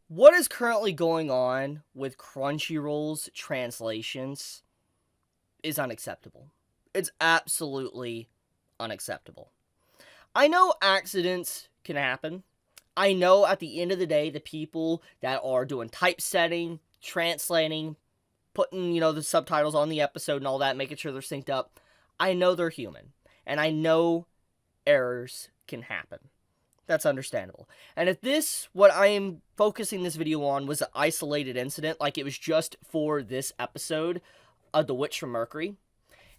What is currently going on with Crunchyroll's translations is unacceptable. It's absolutely unacceptable. I know accidents can happen. I know at the end of the day, the people that are doing typesetting, translating, putting, the subtitles on the episode and all that, making sure they're synced up, I know they're human. And I know errors can happen. That's understandable. And if what I am focusing this video on was an isolated incident, like it was just for this episode of The Witch from Mercury,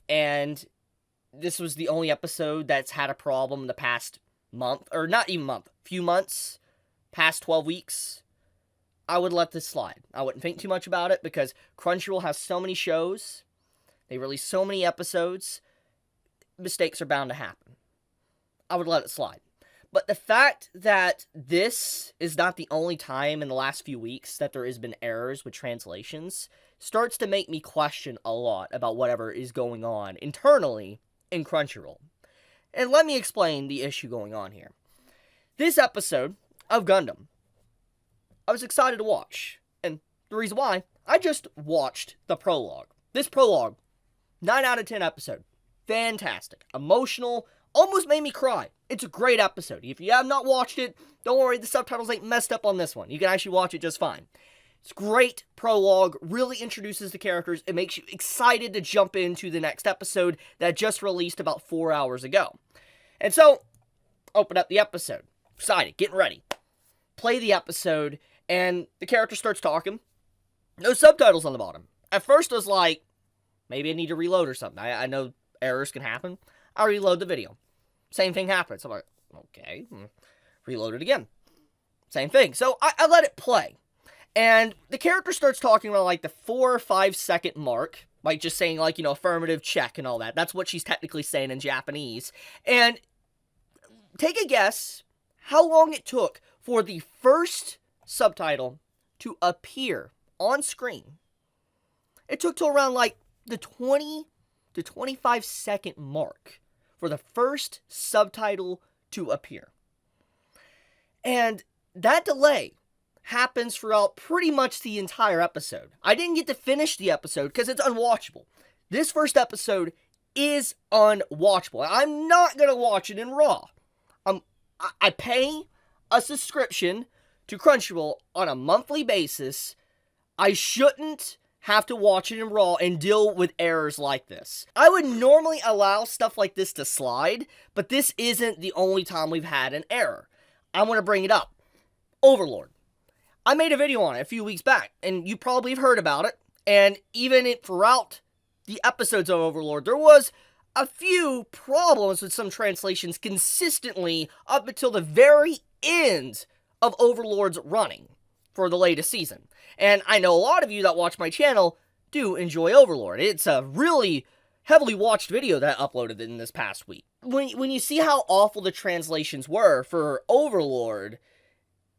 and this was the only episode that's had a problem in the past month, or not even month, few months, past 12 weeks, I would let this slide. I wouldn't think too much about it because Crunchyroll has so many shows, they release so many episodes, mistakes are bound to happen. I would let it slide. But the fact that this is not the only time in the last few weeks that there has been errors with translations starts to make me question a lot about whatever is going on internally in Crunchyroll. And let me explain the issue going on here. This episode of Gundam, I was excited to watch. And the reason why, I just watched the prologue. This prologue, 9 out of 10 episode. Fantastic. Emotional. Almost made me cry. It's a great episode. If you have not watched it, don't worry, the subtitles ain't messed up on this one. You can actually watch it just fine. It's great prologue, really introduces the characters. It makes you excited to jump into the next episode that just released about 4 hours ago. And so, open up the episode. Excited, getting ready. Play the episode, and the character starts talking. No subtitles on the bottom. At first I was like, maybe I need to reload or something. I know errors can happen. I reload the video. Same thing happens. I'm like, okay. Reload it again. Same thing. So I let it play. And the character starts talking about like the 4 or 5 second mark. Like just saying like, affirmative check and all that. That's what she's technically saying in Japanese. And take a guess how long it took for the first subtitle to appear on screen. It took till around like the 20 to 25 second mark for the first subtitle to appear. And that delay happens throughout pretty much the entire episode. I didn't get to finish the episode because it's unwatchable. This first episode is unwatchable. I'm not going to watch it in RAW. I pay a subscription to Crunchyroll on a monthly basis. I shouldn't have to watch it in RAW and deal with errors like this. I would normally allow stuff like this to slide, but this isn't the only time we've had an error. I'm going to bring it up. Overlord. I made a video on it a few weeks back, and you probably have heard about it, and even throughout the episodes of Overlord, there was a few problems with some translations consistently up until the very end of Overlord's running for the latest season. And I know a lot of you that watch my channel do enjoy Overlord. It's a really heavily watched video that I uploaded in this past week. When you see how awful the translations were for Overlord,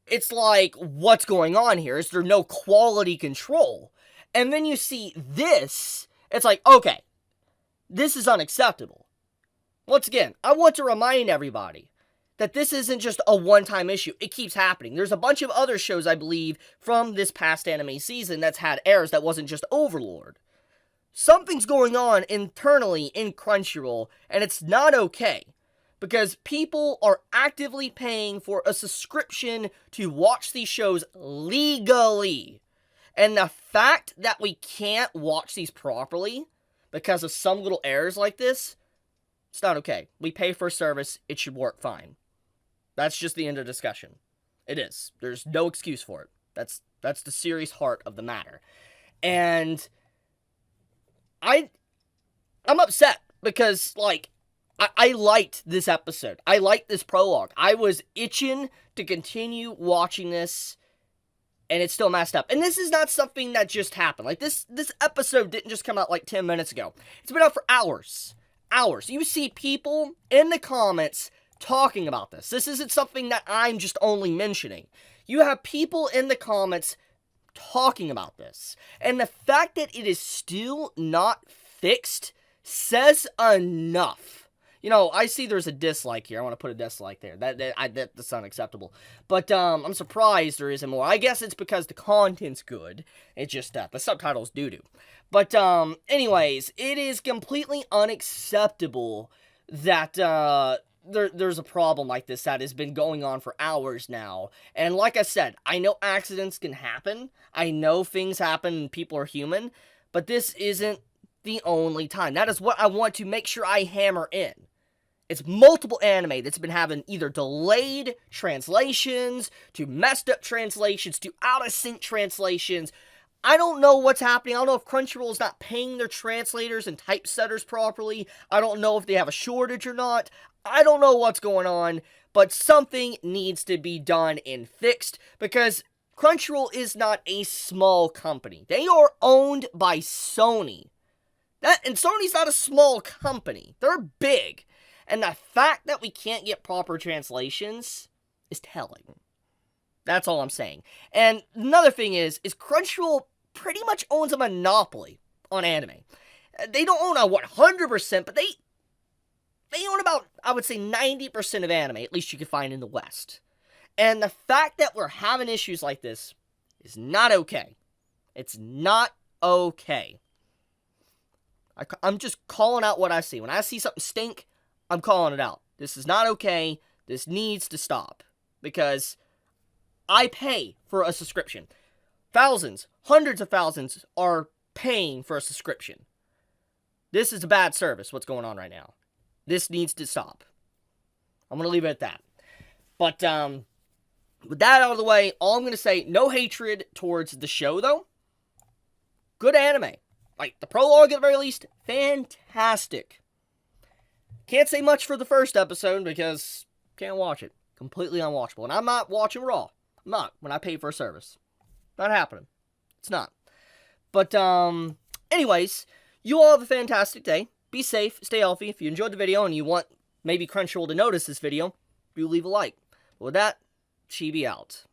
it's like, what's going on here? Is there no quality control? And then you see this, it's like, okay, this is unacceptable. Once again, I want to remind everybody that this isn't just a one-time issue. It keeps happening. There's a bunch of other shows, I believe, from this past anime season that's had errors that wasn't just Overlord. Something's going on internally in Crunchyroll, and it's not okay. Because people are actively paying for a subscription to watch these shows legally. And the fact that we can't watch these properly because of some little errors like this, it's not okay. We pay for a service, it should work fine. That's just the end of discussion. It is. There's no excuse for it. That's the serious heart of the matter. And I'm upset because, I liked this episode. I liked this prologue. I was itching to continue watching this, and it's still messed up. And this is not something that just happened. This episode didn't just come out 10 minutes ago. It's been out for hours. Hours. You see people in the comments talking about this. This isn't something that I'm just only mentioning. You have people in the comments talking about this. And the fact that it is still not fixed says enough. I see there's a dislike here. I want to put a dislike there. That's unacceptable. But I'm surprised there isn't more. I guess it's because the content's good. It's just the subtitles doo-doo. But anyways, it is completely unacceptable that there's a problem like this that has been going on for hours now. And like I said, I know accidents can happen. I know things happen and people are human. But this isn't the only time. That is what I want to make sure I hammer in. It's multiple anime that's been having either delayed translations, to messed up translations, to out of sync translations. I don't know what's happening. I don't know if Crunchyroll is not paying their translators and typesetters properly. I don't know if they have a shortage or not. I don't know what's going on, but something needs to be done and fixed because Crunchyroll is not a small company. They are owned by Sony. And Sony's not a small company. They're big. And the fact that we can't get proper translations is telling. That's all I'm saying. And another thing is Crunchyroll pretty much owns a monopoly on anime. They don't own a 100%, but they own about, I would say, 90% of anime, at least you can find in the West. And the fact that we're having issues like this is not okay. It's not okay. I'm just calling out what I see. When I see something stink, I'm calling it out. This is not okay. This needs to stop. Because I pay for a subscription. Thousands, hundreds of thousands are paying for a subscription. This is a bad service, what's going on right now. This needs to stop. I'm going to leave it at that. But, with that out of the way, all I'm going to say, no hatred towards the show, though. Good anime. Like, the prologue at the very least, fantastic. Can't say much for the first episode because can't watch it. Completely unwatchable. And I'm not watching Raw. I'm not when I pay for a service. Not happening. It's not. But, anyways, you all have a fantastic day. Be safe. Stay healthy. If you enjoyed the video and you want maybe Crunchyroll to notice this video, do leave a like. But with that, Chibi out.